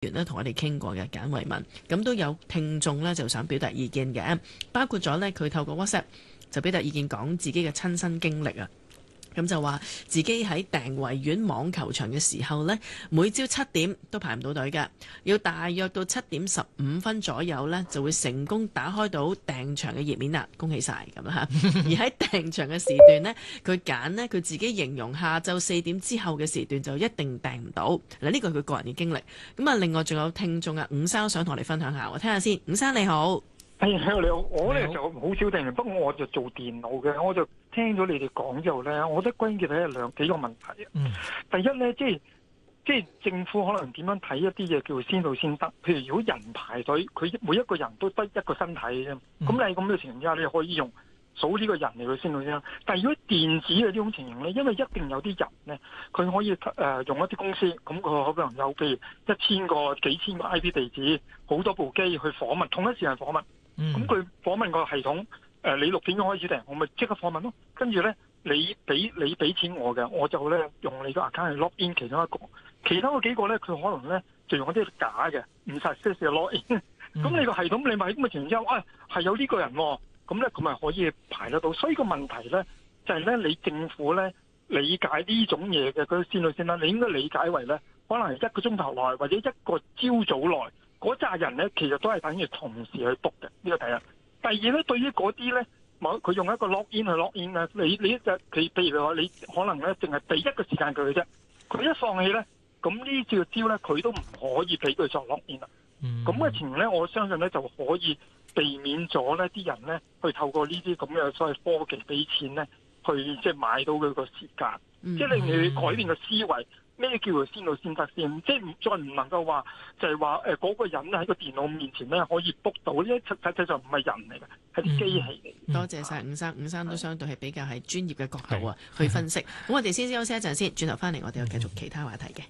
團呢同我哋傾過嘅簡慧敏，咁都有聽眾呢就想表達意見嘅，包括咗呢，佢透過 WhatsApp 就表達意見，講自己嘅親身經歷啊。咁就話自己喺訂維園網球場嘅時候呢，每朝7點都排唔到隊㗎，要大約到7點15分左右呢，就會成功打開到訂場嘅頁面啦，恭喜晒咁啦。而喺訂場嘅時段呢，佢揀呢，佢自己形容下晝4點之後嘅時段就一定訂唔到。嗱，呢個係佢個人嘅經歷。咁啊，另外仲有聽眾啊，伍生想同我哋分享下，我聽下先。伍生你好。你好，我咧就好少訂，不過我就做電腦嘅，我就聽咗你哋講之後咧，我覺得關鍵係幾個問題。第一咧，即係政府可能點樣睇一啲嘢叫先到先得？譬如如果人排隊，佢每一個人都得一個身體啫，咁你咁嘅情形之下，你可以用數呢個人嚟去先到先得。但係如果電子嘅呢種情形咧，因為一定有啲人咧，佢可以用一啲公司，咁佢可能有譬如1000個、幾千個 IP 地址，好多部機去訪問，同一時間訪問。咁佢訪問個系統，你6點鐘開始訂，我咪即刻訪問咯。跟住咧，你俾錢我嘅，我就咧用你個 account 去 log in 其中一個，其他嗰幾個咧，佢可能咧就用一啲假嘅，唔實質嘅 log in。咁你個系統你咪喺咁嘅情況之下，係有呢個人喎，咁咧佢咪可以排得到。所以個問題咧就係咧，你政府咧理解呢種嘢嘅嗰啲先到先啦，你應該理解為咧，可能係1個鐘頭內或者一個朝早內。嗰扎人咧，其實都係等於同時去 book 嘅，呢個第一。第二咧，對於嗰啲咧，佢用一個 log in 去 log in 咧，你一隻佢，譬如話你可能咧，淨係俾一個時間佢嘅啫。佢一放棄咧，咁呢招咧，佢都唔可以俾佢作 log in 啦。咁嘅情形咧，我相信咧就可以避免咗咧啲人咧去透過呢啲咁嘅所謂科技俾錢咧，去即係買到佢個時間，即係令你改變個思維。咩叫做先到先得先？即係再唔能夠話就係話嗰個人喺個電腦面前咧可以 book 到，呢啲實際上唔係人嚟嘅，係啲機器嚟。多謝晒伍生，伍生都相對係比較係專業嘅角度啊去分析。咁我哋先休息一陣先，轉頭翻嚟我哋又繼續其他話題嘅。